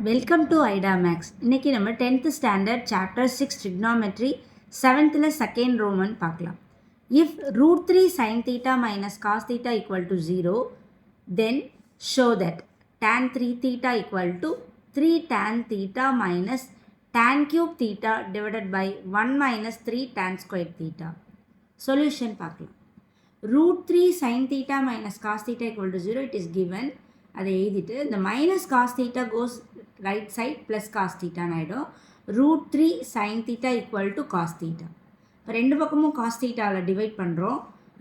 Welcome to ஐடா maths. இன்றைக்கி நம்ம 10th standard chapter 6 trigonometry 7th second Roman பார்க்கலாம். If √3 sin theta minus cos theta equal to 0, then show that tan 3 theta equal to 3 tan theta minus tan cube theta divided by 1 minus 3 tan square theta. Solution பார்க்கலாம். √3 sin theta minus cos theta equal to 0, it is given. அதை எழுதிட்டு இந்த minus cos theta goes right side plus cos தீட்டான்னு ஆகிடும். √3 sin theta equal to cos theta. இப்போ ரெண்டு பக்கமும் cos தீட்டாவில் divide பண்ணுறோம்.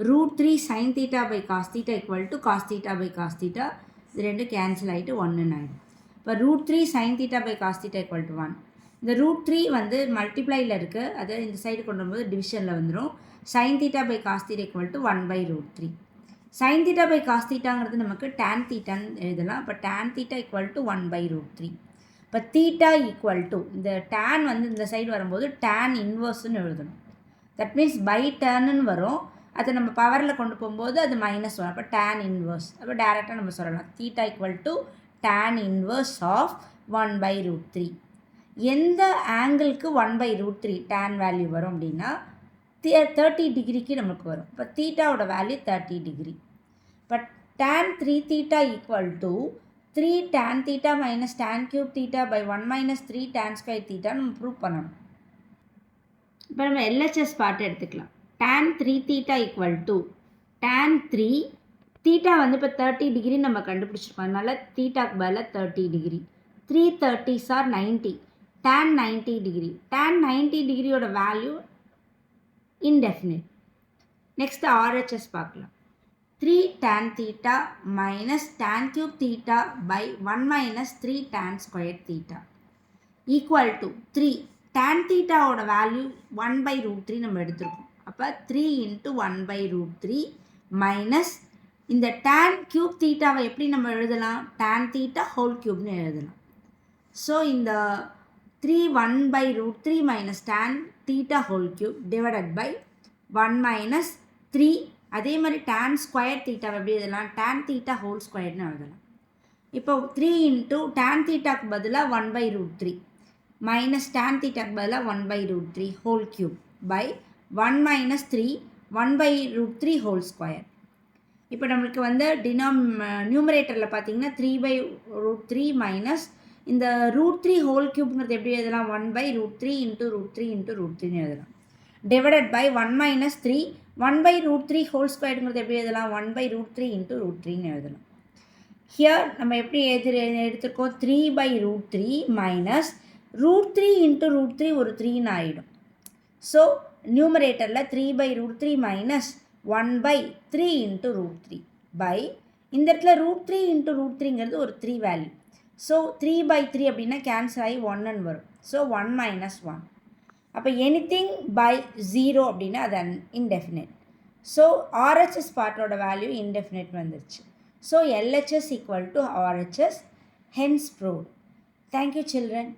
√3 sin theta by cos theta equal to cos theta by cos theta. இது ரெண்டு கேன்சல் ஆகிட்டு 1ன்னு ஆகிடும். இப்போ √3 sin theta by cos theta equal to 1. இந்த √3 வந்து மல்டிப்ளையில் இருக்குது, அதை இந்த சைடு கொண்டு வரும்போது டிவிஷனில் வந்துடும். sin theta by cos theta equal to 1/√3. sin theta by cos தீட்டாங்கிறது நமக்கு tan தீட்டான்னு எழுதலாம். இப்போ tan theta ஈக்குவல் டு 1/√3. இப்போ தீட்டா ஈக்குவல் டு இந்த tan வந்து இந்த சைடு வரும்போது tan இன்வர்ஸ்ன்னு எழுதணும். தட் மீன்ஸ் பை டேர்ன்னு வரும். அதை நம்ம பவரில் கொண்டு போகும்போது அது மைனஸ் வரும். அப்போ tan இன்வர்ஸ். அப்போ டேரெக்டாக நம்ம சொல்லலாம் theta equal to tan inverse of 1/√3. எந்த ஆங்கிளுக்கு 1/√3 tan வேல்யூ வரும் அப்படின்னா 30 டிகிரிக்கு நமக்கு வரும். இப்போ தீட்டாவோட வேல்யூ 30 டிகிரி. இப்போ tan 3 theta equal to 3 tan theta minus tan cube theta by 1 minus 3 tan square theta நம்ம ப்ரூவ் பண்ணணும். இப்போ நம்ம எல்ஹெச்எஸ் பார்ட் எடுத்துக்கலாம். tan 3 theta equal to tan 3 theta வந்து இப்போ 30 டிகிரி நம்ம கண்டுபிடிச்சிருக்கோம். அதனால் தீட்டாக்கு பதிலாக 30 degree. 3 30s are 90. tan 90 degree. tan 90 டிகிரியோட வேல்யூ indefinite. Next RHS பார்க்கலாம். 3 tan theta minus tan cube theta by 1 minus 3 tan square theta equal to 3. tan theta ஓட வேல்யூ 1/√3 நம்ம எடுத்திருக்கோம். அப்போ 3 into 1/√3 மைனஸ் இந்த tan cube thetaவை எப்படி நம்ம எழுதலாம்? tan theta whole cubeன்னு எழுதலாம். ஸோ இந்த 3 1/√3 minus tan theta whole cube divided by 1 minus 3. அதே மாதிரி tan square theta எப்படி எழுதலாம்? tan theta whole squareன்னு எழுதலாம். இப்போ 3 into tan thetaக்கு பதிலாக 1/√3 minus tan thetaக்கு பதிலாக 1/√3 whole cube by 1 minus 3 1/√3 whole square. இப்போ நம்மளுக்கு வந்து நியூமரேட்டரில் பார்த்தீங்கன்னா 3/√3 மைனஸ் இந்த √3 ஹோல் கியூப்ங்கிறது எப்படி எழுதலாம்? 1/√3 into √3 into √3ன்னு எழுதலாம். டிவைடட் பை 1 மைனஸ் 3 1/√3 ஹோல் ஸ்கொயர்ங்கிறது எப்படி எழுதலாம்? 1/√3 into √3ன்னு எழுதலாம். ஹியர் நம்ம எப்படி எடுத்துருக்கோம்? 3/√3 மைனஸ் √3 into √3 ஒரு 3ன்னு ஆகிடும். ஸோ நியூமரேட்டரில் 3/√3 மைனஸ் 1/3 into √3 பை இந்த இடத்துல √3 into √3ங்கிறது ஒரு 3 வேல்யூ. ஸோ 3/3 அப்படின்னா கேன்சல் ஆகி 1ன்னு வரும். So 1 minus 1. அப்போ எனிதிங் பை 0 அப்படின்னா அது இன்டெஃபினைட். ஸோ ஆர்ஹெச்எஸ் பார்ட்டோட வேல்யூ இன்டெஃபினைட் வந்துருச்சு. So LHS equal to RHS, hence proved. Thank you children.